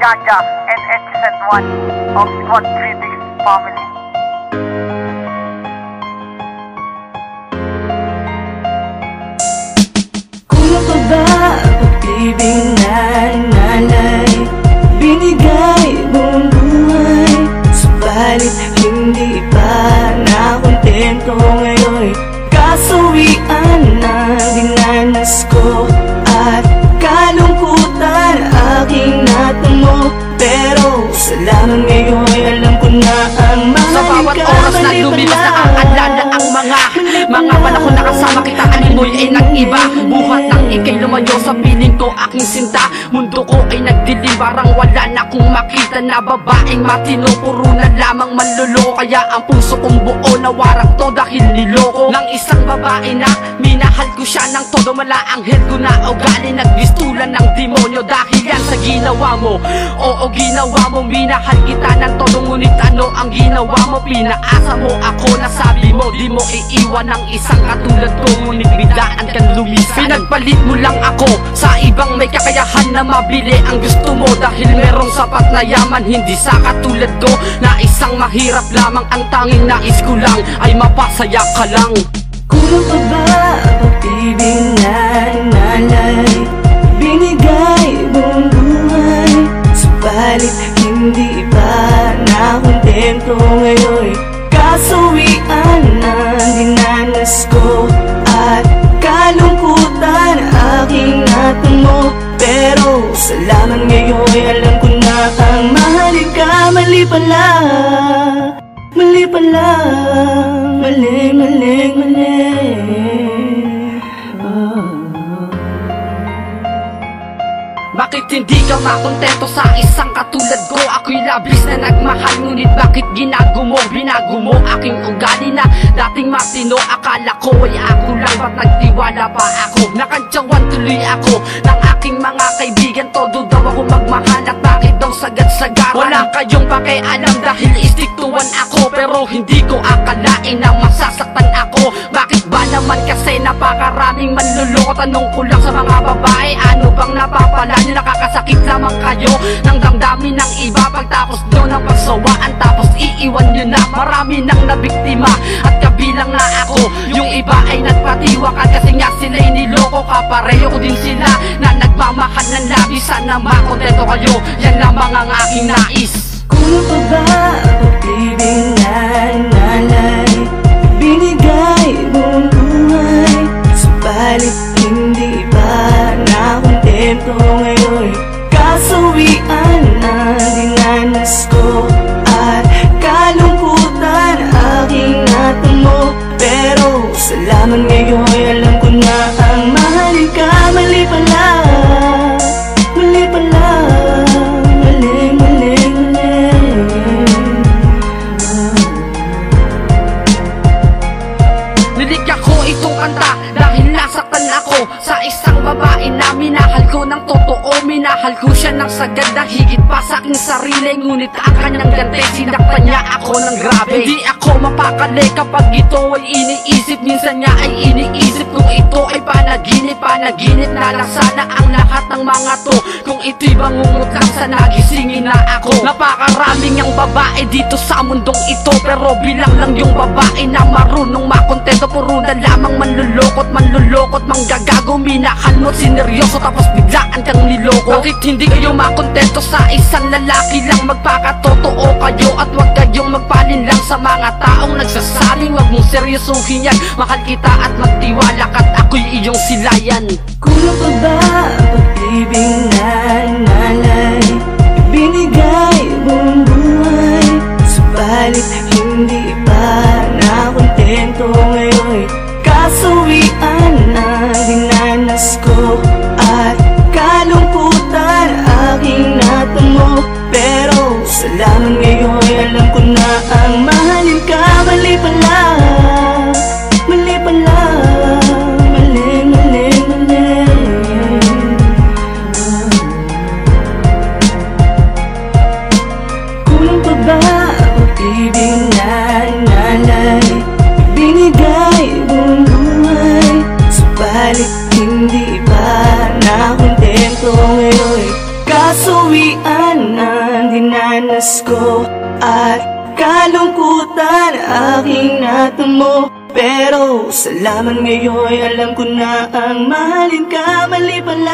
Gaga and HZ1 of Squad Critics family. Kuno pa ba pag-ibig na inalay? Binigay mong buhay, subalit hindi pa nakontento ngayon. Kasawian na dinanas ko at kalungkutan aking natamo. Pero salamat ngayon, alam ko na ang mahal ka. Sa bawat oras na lumipas naaalala ang mga panahon na kasama kita. Animoy ay nag-iba, buhat ng ikay lumayo sa piling ko, aking sinta. Mundo ko ay nagdilim, parang wala na kong makita na babaeng matino. Puro na lamang manluloko, kaya ang puso kong buo nawarak to dahil niloko ng isang babae na minahal ko siya ng todo. Mala ang head ko na ugali, nagbistulan ng demonyo dahil yan sa ginawa mo. Oo, ginawa mo, minahal kita ng todo, ngunit ano ang ginawa mo? Pinaasa mo ako, nasabi mo di mo iiwan ng isang katulad ko, ngunit biglaan kang lumisan. Pinagpalit mo lang ako sa ibang may kakayahan na mabili ang gusto mo, dahil merong sapat na yaman, hindi sa katulad ko na isang mahirap lamang. Ang tanging nais ko lang ay mapasaya ka lang. Kulang pa ba pag-ibig na inalay? Binigay mong buhay, subalit hindi pa nakontento ngayon. Kasawian na dinanas ko at kalungkutan aking natamo. Pero salamat ngayon, alam ko na ang mahalin ka. Mali pala, mali pala, mali, mali, mali. Bakit hindi ka makontento sa isang katulad ko? Ako'y labis na nagmahal, ngunit bakit binago mo aking ugali na dating matino? Akala ko ay ako lang, ba't nagtiwala pa ako? Nakantsawan tuloy ako ng aking mga kaibigan, todo daw ako magmahal at bakit daw sagad-sagaran? Wala kayong pakialam dahil istiktuan ako, pero hindi ko akalain na masasaktan ako. Bakit ba naman kasi napakaraming manluloko? Tanong ko lang sa mga babae, ano bang napapala nyo? Nakakasakit lamang kayo ng damdamin ng iba, pagtapos nyo ng pagsawaan, tapos iiwan nyo na. Marami nang nabiktima at kabilang na ako. Yung iba ay nagpatiwakan kasi nga sila'y niloko. Kapareho ko din sila na nagmamahal ng labis. Sana makontento kayo, yan lamang ang aking nais. Kulang pa ba pag-ibig na inalay? Binigay mong buhay, subalit hindi pa nakontento ngayon. Kasawian na dinanas ko at kalungkutan aking natamo. Pero salamat ngayon, alam ko na ang mahalin ka. Mali pala, mali pala, mali, mali, mali. Nilikha ko itong kanta dahil nasaktan ako sa isang babae na minahal ko ng totoo. Minahal ko siya ng sagad na higit pa sa aking sarili, ngunit ang kanyang gante sinaktan niya ako ng grabe. Hindi ako mapakali kapag ito ay iniisip, minsan niya ay iniisip kung ito ay panaginip. Panaginip na lang sana ang lahat ng mga to, kung ito'y bangungot lang sana gisingin na ako. Napakaraming ang babae dito sa mundong ito, pero bilang lang yung babae na marunong makontento. Puro na lamang manlulokot, manggagago. Minahal mo sineryoso tapos biglaan kang niloko. Bakit hindi kayo makontento sa isang lalaki lang? Magpakatotoo kayo at wag kayong magpalinlang sa mga taong nagsasabing wag mong seryosohin yan. Mahal kita at magtiwala ka't ako'y iyong silayan. Kulang pa ba pag-ibig na inalay? Binigay mong buhay, subalit hindi pa nakontento ngayon. Kasawian na dinanas ko at kalungkutan aking natamo. Pero salamat ngayon, alam ko na ang mahalin ka. Mali pala, mali pala, mali, mali, mali. Kasuwian ang dinanas ko at kalungkutan aking natamo. Pero salamat ngayon, alam ko na ang mahalin ka. Mali pala